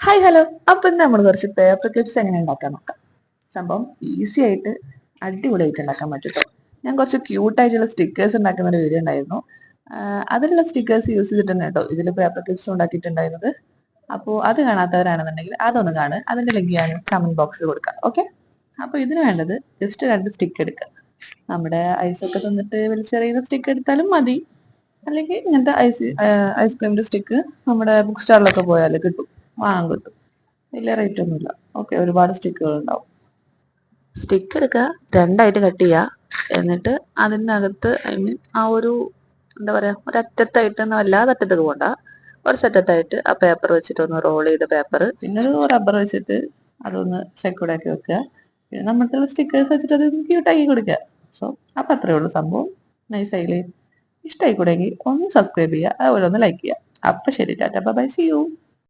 Hi hello. അപ്പം നമ്മൾ കുറച്ച് പേപ്പർ ക്ലിപ്സ് എങ്ങനെ ഉണ്ടാക്കാൻ നോക്കാം. സംഭവം ഈസി ആയിട്ട് അടിപൊളിയായിട്ട് ഉണ്ടാക്കാൻ പറ്റും. ഞാൻ കുറച്ച് ക്യൂട്ടായിട്ടുള്ള സ്റ്റിക്കേഴ്സ് ഉണ്ടാക്കുന്ന ഒരു വീഡിയോ ഉണ്ടായിരുന്നു. അതിലുള്ള സ്റ്റിക്കേഴ്സ് യൂസ് ചെയ്തിട്ടുണ്ട് കേട്ടോ ഇതിൽ പേപ്പർ ക്ലിപ്സ് ഉണ്ടാക്കിയിട്ടുണ്ടായിരുന്നത്. അപ്പോൾ അത് കാണാത്തവരാണെന്നുണ്ടെങ്കിൽ അതൊന്ന് കാണുക. അതിന്റെ ലിങ്ക് ഞാൻ കമന്റ് ബോക്സിൽ കൊടുക്കാം. ഓക്കെ. അപ്പോൾ ഇതിന് വേണ്ടത് ജസ്റ്റ് 2 സ്റ്റിക്ക് എടുക്കുക. നമ്മുടെ ഐസൊക്കെ തന്നിട്ട് വലിച്ചെറിയുന്ന സ്റ്റിക്ക് എടുത്താലും മതി. അല്ലെങ്കിൽ ഇങ്ങനത്തെ ഐസ്ക്രീമിന്റെ സ്റ്റിക്ക് നമ്മുടെ ബുക്ക് സ്റ്റാളിലൊക്കെ പോയാൽ കിട്ടും, വാങ്ങാൻ കിട്ടും. വലിയ റേറ്റ് ഒന്നുമില്ല. ഓക്കെ, ഒരുപാട് സ്റ്റിക്കുകൾ ഉണ്ടാവും. സ്റ്റിക്ക് എടുക്കുക, 2ആയിട്ട് കട്ട് ചെയ്യുക. എന്നിട്ട് അതിനകത്ത് ഐ മീൻ ആ ഒരു എന്താ പറയാ, ഒരറ്റത്തായിട്ട് വല്ലാതെ അറ്റത്തേക്ക് പോകണ്ട, കുറച്ചറ്റത്തായിട്ട് ആ പേപ്പർ വെച്ചിട്ട് ഒന്ന് റോൾ ചെയ്ത പേപ്പർ, പിന്നെ ഒരു റബ്ബർ വെച്ചിട്ട് അതൊന്ന് സെക്യൂർഡ് ആക്കി വെക്കുക. പിന്നെ നമ്മുടെ സ്റ്റിക്കേഴ്സ് വെച്ചിട്ട് അത് ക്യൂട്ടാക്കി കൊടുക്കുക. സോ അപ്പം അത്രേ ഉള്ളൂ സംഭവം. നൈസായില്ലേ? ഇഷ്ടമായി കൂടെങ്കിൽ ഒന്ന് സബ്സ്ക്രൈബ് ചെയ്യുക, അതുപോലെ ഒന്ന് ലൈക്ക് ചെയ്യുക. അപ്പം ശരി, ടാറ്റ ബൈ, സീ യു.